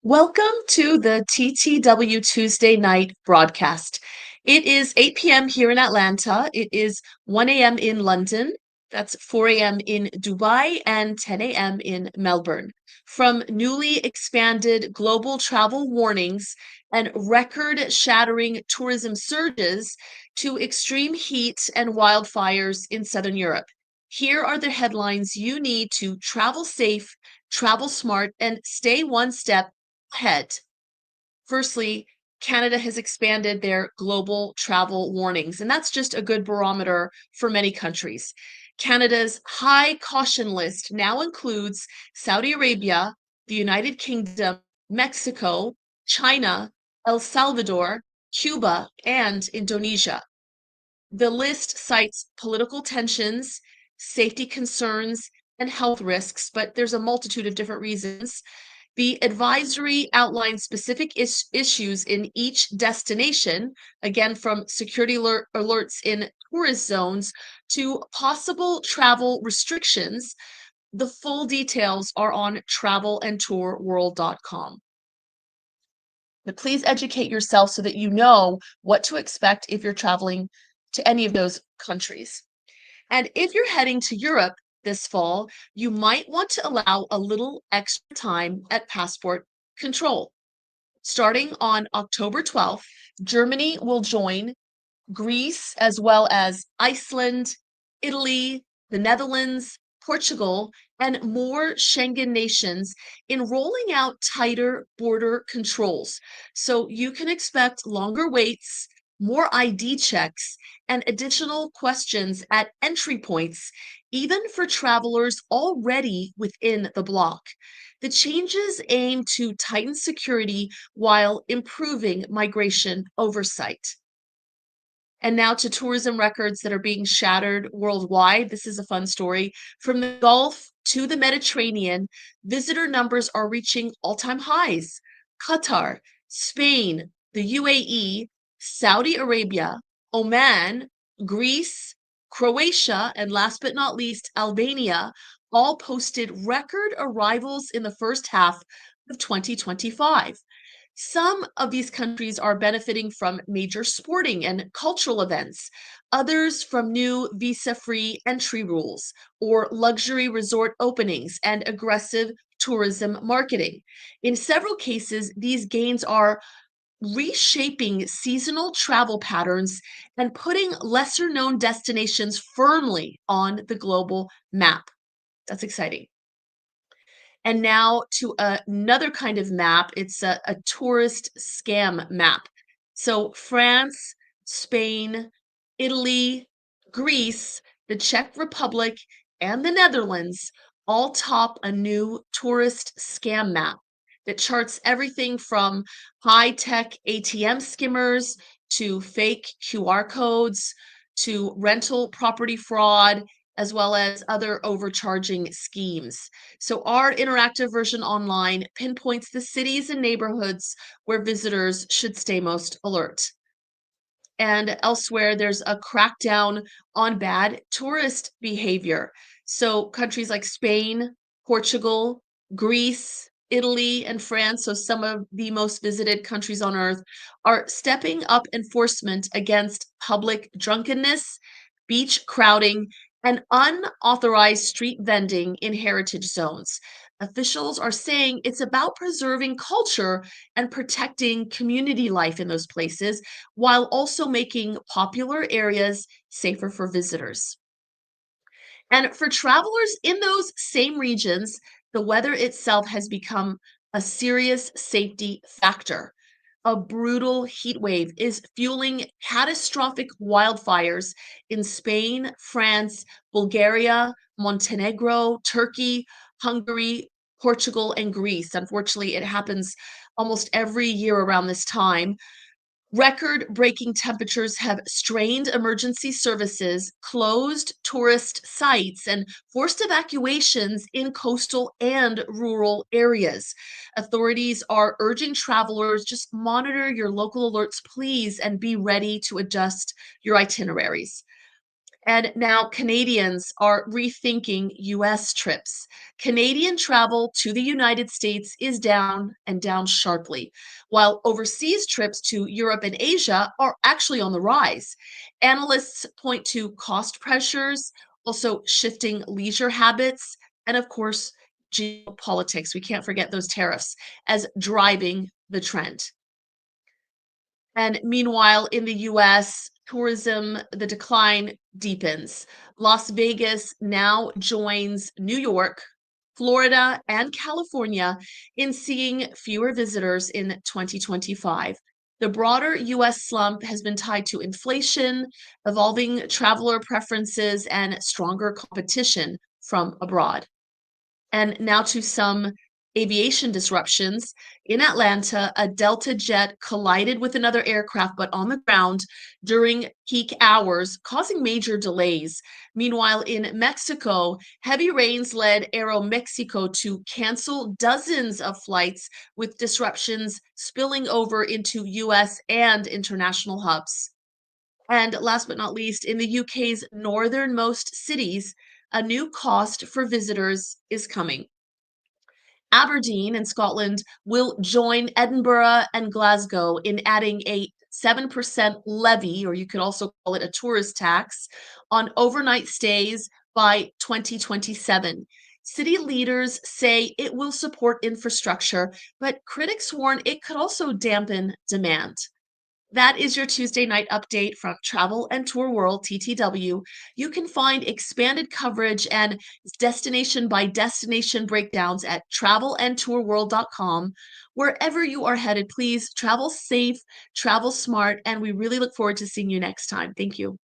Welcome to the TTW Tuesday night broadcast. It is 8 p.m. here in Atlanta. It is 1 a.m. in London. That's 4 a.m. in Dubai and 10 a.m. in Melbourne. From newly expanded global travel warnings and record shattering tourism surges to extreme heat and wildfires in Southern Europe. Here are the headlines you need to travel safe, travel smart, and stay one step ahead. Firstly, Canada has expanded their global travel warnings, and that's just a good barometer for many countries. Canada's high caution list now includes Saudi Arabia, the United Kingdom, Mexico, China, El Salvador, Cuba, and Indonesia. The list cites political tensions, safety concerns, and health risks, but there's a multitude of different reasons. The advisory outlines specific issues in each destination, again, from security alerts in tourist zones to possible travel restrictions. The full details are on travelandtourworld.com. But please educate yourself so that you know what to expect if you're traveling to any of those countries. And if you're heading to Europe this fall, you might want to allow a little extra time at passport control. Starting on October 12th, Germany will join Greece as well as Iceland, Italy, the Netherlands, Portugal, and more Schengen nations in rolling out tighter border controls. So you can expect longer waits, more ID checks, and additional questions at entry points, even for travelers already within the bloc. The changes aim to tighten security while improving migration oversight. And now to tourism records that are being shattered worldwide. This is a fun story. From the Gulf to the Mediterranean, visitor numbers are reaching all-time highs. Qatar, Spain, the UAE, Saudi Arabia, Oman, Greece, Croatia, and last but not least, Albania all posted record arrivals in the first half of 2025. Some of these countries are benefiting from major sporting and cultural events, others from new visa free entry rules or luxury resort openings and aggressive tourism marketing. In several cases, these gains are reshaping seasonal travel patterns and putting lesser known destinations firmly on the global map. That's exciting. And now to another kind of map. It's a tourist scam map. So France, Spain, Italy, Greece, the Czech Republic, and the Netherlands all top a new tourist scam map that charts everything from high-tech ATM skimmers to fake QR codes to rental property fraud as well as other overcharging schemes. So, our interactive version online pinpoints the cities and neighborhoods where visitors should stay most alert. And elsewhere, there's a crackdown on bad tourist behavior. So, countries like Spain, Portugal, Greece, Italy, and France, so some of the most visited countries on earth, are stepping up enforcement against public drunkenness, beach crowding, and unauthorized street vending in heritage zones. Officials are saying it's about preserving culture and protecting community life in those places while also making popular areas safer for visitors. And for travelers in those same regions, the weather itself has become a serious safety factor. A brutal heat wave is fueling catastrophic wildfires in Spain, France, Bulgaria, Montenegro, Turkey, Hungary, Portugal, and Greece. Unfortunately, it happens almost every year around this time. Record breaking temperatures have strained emergency services, closed tourist sites, and forced evacuations in coastal and rural areas. Authorities are urging travelers just monitor your local alerts, please, and be ready to adjust your itineraries. And now Canadians are rethinking US trips. Canadian travel to the United States is down and down sharply, while overseas trips to Europe and Asia are actually on the rise. Analysts point to cost pressures, also shifting leisure habits, and of course, geopolitics. We can't forget those tariffs as driving the trend. And meanwhile, in the US, tourism, the decline deepens. Las Vegas now joins New York, Florida, and California in seeing fewer visitors in 2025. The broader US slump has been tied to inflation, evolving traveler preferences, and stronger competition from abroad. And now to some aviation disruptions. In Atlanta, a Delta jet collided with another aircraft, but on the ground during peak hours, causing major delays. Meanwhile, in Mexico, heavy rains led Aeromexico to cancel dozens of flights, with disruptions spilling over into US and international hubs. And last but not least, in the UK's northernmost cities, a new cost for visitors is coming. Aberdeen in Scotland will join Edinburgh and Glasgow in adding a 7% levy, or you could also call it a tourist tax, on overnight stays by 2027. City leaders say it will support infrastructure, but critics warn it could also dampen demand. That is your Tuesday night update from Travel and Tour World TTW. You can find expanded coverage and destination by destination breakdowns at travelandtourworld.com. Wherever you are headed, please travel safe, travel smart, and we really look forward to seeing you next time. Thank you.